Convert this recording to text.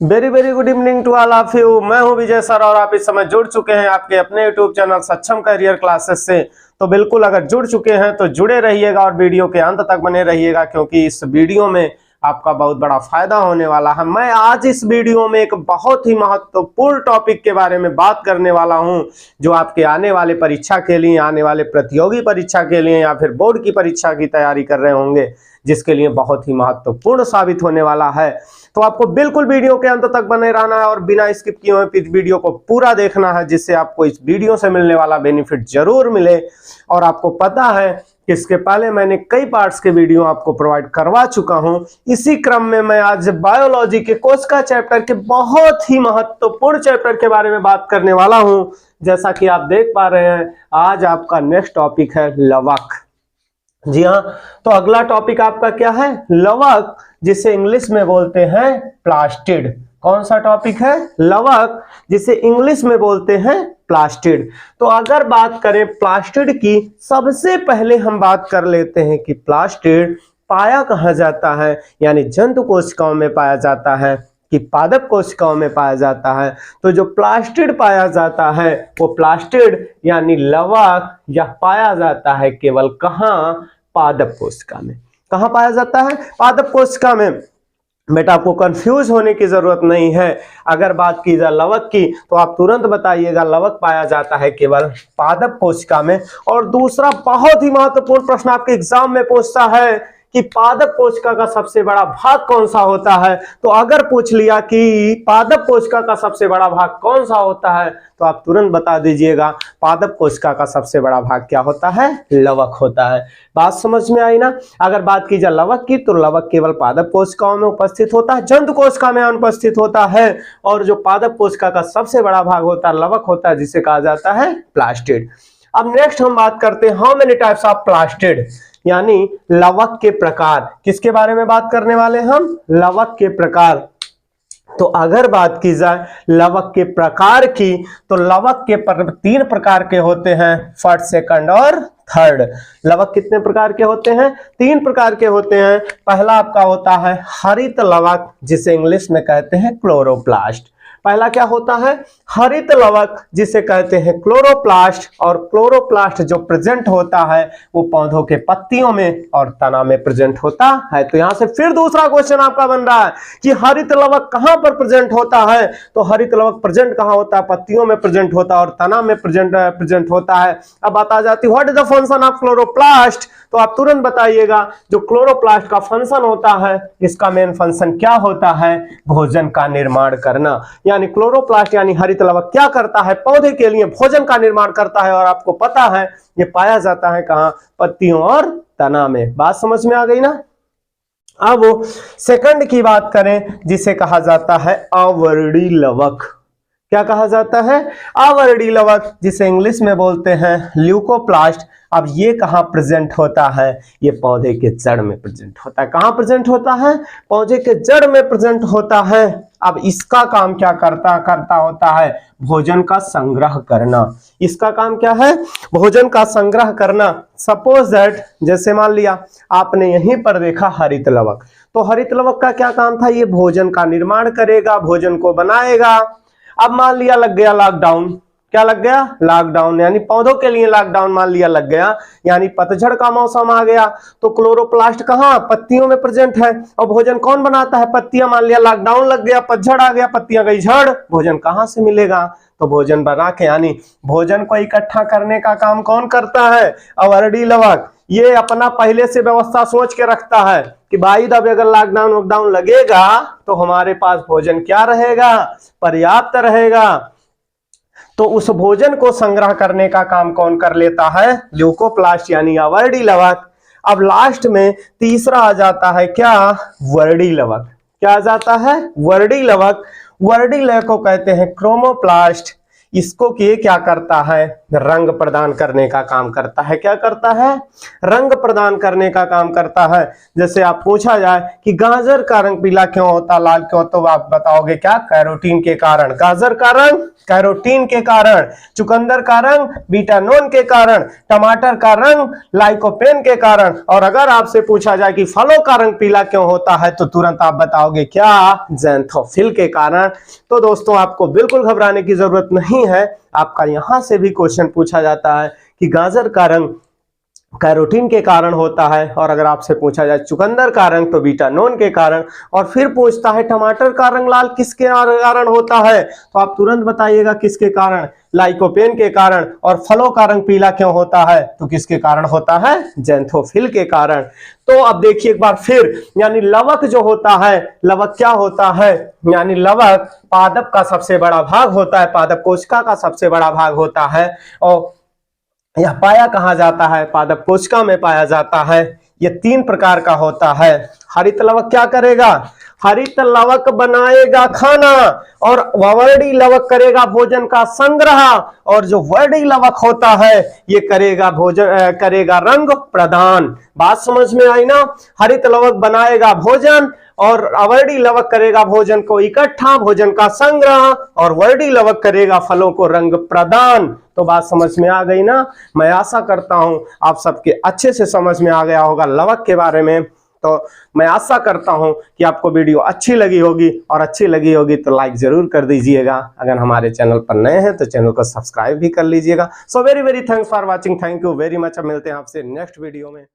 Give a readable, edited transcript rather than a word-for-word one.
Very very good evening to all of you. मैं हूं विजय sir और आप इस समय जुड़ चुके हैं आपके अपने यूट्यूब चैनल सक्षम करियर क्लासेस से। तो बिल्कुल अगर जुड़ चुके हैं तो जुड़े रहिएगा और वीडियो के अंत तक बने रहिएगा, क्योंकि इस वीडियो में आपका बहुत बड़ा फायदा होने वाला है। मैं आज इस वीडियो में एक बहुत ही महत्वपूर्ण टॉपिक के बारे में बात करने वाला हूं, जो आपके आने वाले परीक्षा के लिए, आने वाले प्रतियोगी परीक्षा के लिए या फिर बोर्ड की परीक्षा की तैयारी कर रहे होंगे, जिसके लिए बहुत ही महत्वपूर्ण साबित होने वाला है। तो आपको बिल्कुल वीडियो के अंत तक बने रहना है और बिना स्किप किए हुए वीडियो को पूरा देखना है, जिससे आपको इस वीडियो से मिलने वाला बेनिफिट जरूर मिले। और आपको पता है कि इसके पहले मैंने कई पार्ट्स के वीडियो आपको प्रोवाइड करवा चुका हूं। इसी क्रम में मैं आज बायोलॉजी के कोशिका चैप्टर के बहुत ही महत्वपूर्ण चैप्टर के बारे में बात करने वाला हूं। जैसा कि आप देख पा रहे हैं, आज आपका नेक्स्ट टॉपिक है लवक। जी हाँ, तो अगला टॉपिक आपका क्या है? लवक, जिसे इंग्लिश में बोलते हैं प्लास्टिड। कौन सा टॉपिक है? लवक, जिसे इंग्लिश में बोलते हैं प्लास्टिड। तो अगर बात करें प्लास्टिड की, सबसे पहले हम बात कर लेते हैं कि प्लास्टिड पाया कहाँ जाता है, यानी जंतु कोशिकाओं में पाया जाता है कि पादप कोशिकाओं में पाया जाता है। तो जो प्लास्टिड पाया जाता है वो प्लास्टिड यानी लवक या पाया जाता है केवल कहाँ? पादप कोशिका में। कहाँ पाया जाता है? पादप कोशिका में। बेटा आपको कंफ्यूज होने की जरूरत नहीं है। अगर बात की जाए लवक की तो आप तुरंत बताइएगा लवक पाया जाता है केवल पादप कोशिका में। और दूसरा बहुत ही महत्वपूर्ण प्रश्न आपके एग्जाम में पूछता है कि पादप कोशिका का सबसे बड़ा भाग कौन सा होता है। तो अगर पूछ लिया कि पादप कोशिका का सबसे बड़ा भाग कौन सा होता है, तो आप तुरंत बता दीजिएगा पादप कोशिका का सबसे बड़ा भाग क्या होता है? लवक होता है। बात समझ में आई ना? अगर बात की जाए लवक की तो लवक केवल पादप कोशिकाओं में उपस्थित होता है, जंतु कोशिका में अनुपस्थित होता है। और जो पादप कोशिका का सबसे बड़ा भाग होता है लवक होता है, जिसे कहा जाता है प्लास्टिड। अब नेक्स्ट हम बात करते हैं how many types of plastid, यानी लवक के प्रकार। किसके बारे में बात करने वाले हम? लवक के प्रकार। तो अगर बात की जाए लवक के प्रकार की तो लवक के तीन प्रकार के होते हैं, फर्स्ट, सेकंड और थर्ड। लवक कितने प्रकार के होते हैं? तीन प्रकार के होते हैं। पहला आपका होता है हरित लवक, जिसे इंग्लिश में कहते हैं क्लोरोप्लास्ट। पहला क्या होता है? हरित लवक, जिसे कहते हैं क्लोरोप्लास्ट। और क्लोरोप्लास्ट जो प्रेजेंट होता है वो पौधों के पत्तियों में और तना में प्रेजेंट होता है। तो यहां से फिर दूसरा क्वेश्चन आपका बन रहा है कि हरित लवक कहां पर प्रेजेंट होता है। तो हरित लवक प्रेजेंट कहां होता है? पत्तियों में प्रेजेंट होता है और तना में प्रेजेंट होता है। अब बात आ जाती है what is the function of chloroplast. तो आप तुरंत बताइएगा जो क्लोरोप्लास्ट का फंक्शन होता है, इसका मेन फंक्शन क्या होता है? भोजन का निर्माण करना। यानी क्लोरोप्लास्ट यानी हरित लवक क्या करता है? पौधे के लिए भोजन का निर्माण करता है। और आपको पता है ये पाया जाता है कहां? पत्तियों और तना में। बात समझ में आ गई ना? अब सेकंड की बात करें, जिसे कहा जाता है अवर्णी लवक। क्या कहा जाता है? अवर्णी लवक, जिसे इंग्लिश में बोलते हैं ल्यूकोप्लास्ट। अब ये कहां प्रेजेंट होता है? ये पौधे के जड़ में प्रेजेंट होता है। कहां प्रेजेंट होता है? पौधे के जड़ में प्रेजेंट होता है। अब इसका काम क्या करता होता है? भोजन का संग्रह करना। इसका काम क्या है? भोजन का संग्रह करना। सपोज दैट, जैसे मान लिया आपने यहीं पर देखा हरित लवक, तो हरित लवक का क्या काम था? ये भोजन का निर्माण करेगा, भोजन को बनाएगा। अब मान लिया लग गया लॉकडाउन। क्या लग गया? लॉकडाउन, यानी पौधों के लिए लॉकडाउन मान लिया लग गया, यानी पतझड़ का मौसम आ गया। तो क्लोरोप्लास्ट कहां? पत्तियों में प्रेजेंट है। और भोजन कौन बनाता है? पत्तियां। मान लिया लॉकडाउन लग गया, पतझड़ आ गया, पत्तियां गई झड़, भोजन कहां से मिलेगा? तो भोजन बना के, यानी भोजन को इकट्ठा करने का काम कौन करता है? अवर्णी लवक। ये अपना पहले से व्यवस्था सोच के रखता है कि भाई तब अगर लॉकडाउन लगेगा तो हमारे पास भोजन क्या रहेगा? पर्याप्त रहेगा। तो उस भोजन को संग्रह करने का काम कौन कर लेता है? ल्यूकोप्लास्ट यानी अवर्णी लवक। अब लास्ट में तीसरा आ जाता है क्या? वर्णी लवक। क्या आ जाता है? वर्णी लवक। वर्णी लवक को कहते हैं क्रोमोप्लास्ट। इसको कि ये क्या करता है, रंग प्रदान करने का काम करता है। क्या करता है, रंग प्रदान करने का काम करता है। जैसे आप पूछा जाए कि गाजर का रंग पीला क्यों होता, लाल क्यों, तो आप बताओगे क्या, कैरोटीन के कारण। गाजर का रंग कैरोटीन के कारण, चुकंदर का रंग बीटानोन के कारण, टमाटर का रंग लाइकोपेन के कारण। और अगर आपसे पूछा जाए कि फलों का रंग पीला क्यों होता है, तो तुरंत आप बताओगे क्या, ज़ैंथोफिल के कारण। तो दोस्तों आपको बिल्कुल घबराने की जरूरत नहीं है, आपका यहां से भी क्वेश्चन पूछा जाता है कि गाजर का रंग कैरोटीन के कारण होता है, और अगर आपसे पूछा जाए चुकंदर का रंग तो बीटानोन के कारण, और फिर पूछता है टमाटर का रंग लाल किसके कारण होता है, तो आप तुरंत बताइएगा किसके कारण, लाइकोपेन के कारण। और फलों का रंग पीला क्यों होता है, तो किसके कारण होता है, ज़ैंथोफिल के कारण। तो अब देखिए एक बार फिर, यानी लवक जो होता है, लवक क्या होता है, यानी लवक पादप का सबसे बड़ा भाग होता है, पादप कोशिका का सबसे बड़ा भाग होता है। और यह पाया कहाँ जाता है, पादप कोशिका में पाया जाता है। यह 3 प्रकार का होता है। हरित लवक क्या करेगा, हरित लवक बनाएगा खाना, और वर्णी लवक करेगा भोजन का संग्रह, और जो वर्णी लवक होता है ये करेगा करेगा रंग प्रदान। बात समझ में आई ना, हरित लवक बनाएगा भोजन, और अवर्णी लवक करेगा भोजन को इकट्ठा, भोजन का संग्रह, और वर्णी लवक करेगा फलों को रंग प्रदान। तो बात समझ में आ गई ना। मैं आशा करता हूं आप सबके अच्छे से समझ में आ गया होगा लवक के बारे में। तो मैं आशा करता हूं कि आपको वीडियो अच्छी लगी होगी, और अच्छी लगी होगी तो लाइक जरूर कर दीजिएगा। अगर हमारे चैनल पर नए हैं तो चैनल को सब्सक्राइब भी कर लीजिएगा। So very very thanks for watching, thank you very much. अब मिलते हैं आपसे नेक्स्ट वीडियो में।